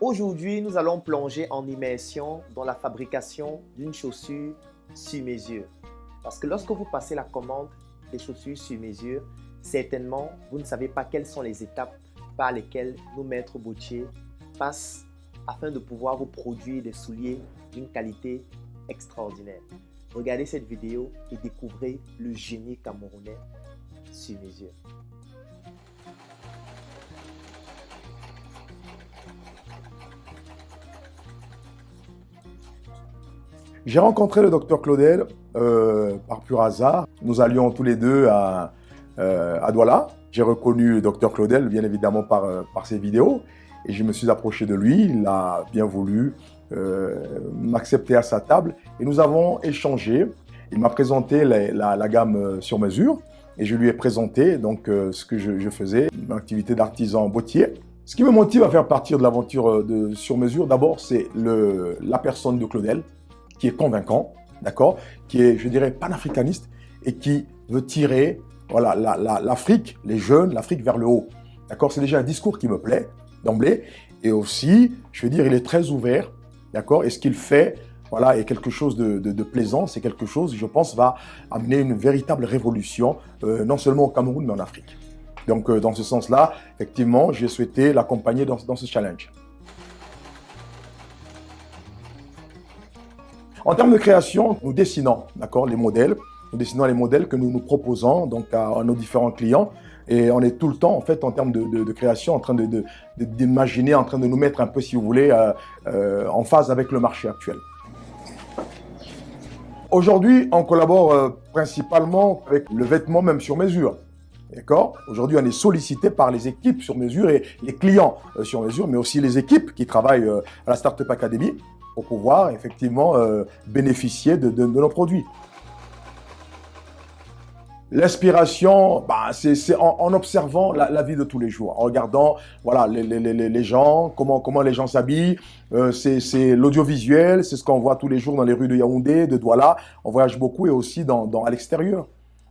Aujourd'hui, nous allons plonger en immersion dans la fabrication d'une chaussure sur mesure. Parce que lorsque vous passez la commande des chaussures sur mesure, certainement, vous ne savez pas quelles sont les étapes par lesquelles nos maîtres boutiers passent afin de pouvoir vous produire des souliers d'une qualité extraordinaire. Regardez cette vidéo et découvrez le génie camerounais sur mesure. J'ai rencontré le docteur Claudel par pur hasard. Nous allions tous les deux à Douala. J'ai reconnu le docteur Claudel, bien évidemment, par ses vidéos. Et je me suis approché de lui. Il a bien voulu m'accepter à sa table. Et nous avons échangé. Il m'a présenté la gamme sur mesure. Et je lui ai présenté donc, ce que je faisais, une activité d'artisan bottier. Ce qui me motive à faire partir de l'aventure de sur mesure, d'abord, c'est la personne de Claudel, qui est convaincant, d'accord, qui est, je dirais, panafricaniste et qui veut tirer voilà, l'Afrique, les jeunes, l'Afrique vers le haut. D'accord, c'est déjà un discours qui me plaît d'emblée. Et aussi, je veux dire, il est très ouvert, d'accord, et ce qu'il fait, voilà, est quelque chose de plaisant. C'est quelque chose, je pense, va amener une véritable révolution, non seulement au Cameroun, mais en Afrique. Donc, dans ce sens-là, effectivement, j'ai souhaité l'accompagner dans ce challenge. En termes de création, nous dessinons, d'accord, les modèles. Nous dessinons les modèles que nous proposons donc à nos différents clients. Et on est tout le temps, en fait, en termes de création, en train d'imaginer, en train de nous mettre un peu, si vous voulez, en phase avec le marché actuel. Aujourd'hui, on collabore principalement avec le vêtement même sur mesure. D'accord. Aujourd'hui, on est sollicité par les équipes sur mesure et les clients sur mesure, mais aussi les équipes qui travaillent à la Startup Academy pour pouvoir effectivement bénéficier de nos produits. L'inspiration, bah, c'est en observant la vie de tous les jours, en regardant voilà, les gens, comment les gens s'habillent, c'est l'audiovisuel, c'est ce qu'on voit tous les jours dans les rues de Yaoundé, de Douala, on voyage beaucoup et aussi à l'extérieur.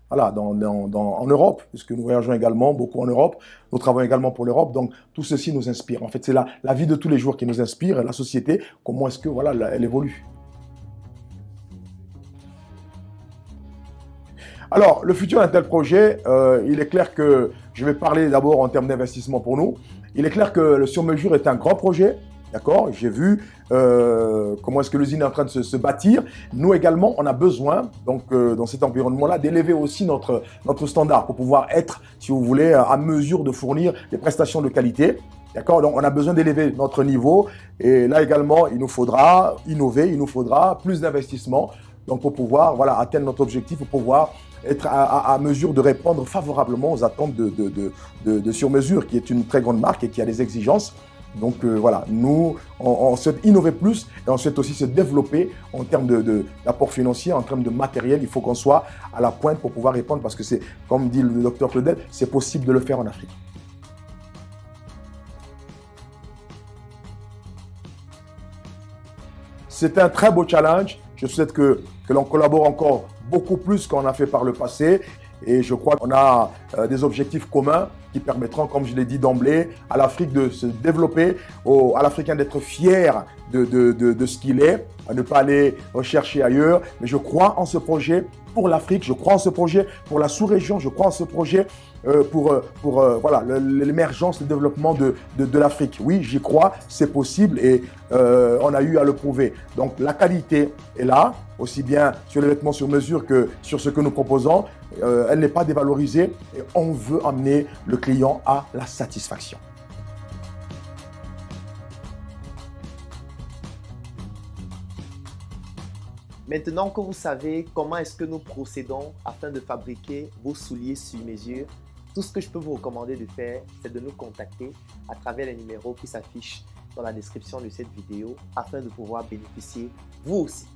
Voilà, en Europe, puisque nous voyageons également beaucoup en Europe, nous travaillons également pour l'Europe, donc tout ceci nous inspire. En fait, c'est la vie de tous les jours qui nous inspire, la société, comment est-ce que voilà, elle évolue. Alors, le futur d'un tel projet, il est clair que, je vais parler d'abord en termes d'investissement pour nous, il est clair que le sur-mesure est un grand projet. D'accord, j'ai vu comment est-ce que l'usine est en train de se bâtir. Nous également, on a besoin, donc dans cet environnement-là, d'élever aussi notre standard pour pouvoir être, si vous voulez, à mesure de fournir des prestations de qualité. D'accord, donc on a besoin d'élever notre niveau. Et là également, il nous faudra innover, il nous faudra plus d'investissement. Donc pour pouvoir voilà, atteindre notre objectif, pour pouvoir être à mesure de répondre favorablement aux attentes de sur-mesure, qui est une très grande marque et qui a des exigences. Donc voilà, nous, on souhaite innover plus et on souhaite aussi se développer en termes d'apport financier, en termes de matériel. Il faut qu'on soit à la pointe pour pouvoir répondre parce que c'est, comme dit le docteur Claudel, c'est possible de le faire en Afrique. C'est un très beau challenge. Je souhaite que l'on collabore encore beaucoup plus qu'on a fait par le passé. Et je crois qu'on a des objectifs communs qui permettront, comme je l'ai dit d'emblée, à l'Afrique de se développer, à l'Africain d'être fier de ce qu'il est, à ne pas aller rechercher ailleurs. Mais je crois en ce projet pour l'Afrique, je crois en ce projet pour la sous-région, je crois en ce projet pour voilà, l'émergence, le développement de l'Afrique. Oui, j'y crois, c'est possible et on a eu à le prouver. Donc la qualité est là, aussi bien sur les vêtements sur mesure que sur ce que nous proposons. Elle n'est pas dévalorisée et on veut amener le client à la satisfaction. Maintenant que vous savez comment est-ce que nous procédons afin de fabriquer vos souliers sur mesure, tout ce que je peux vous recommander de faire, c'est de nous contacter à travers les numéros qui s'affichent dans la description de cette vidéo afin de pouvoir bénéficier, vous aussi,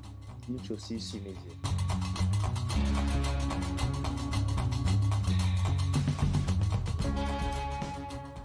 d'une chaussure sur mesure.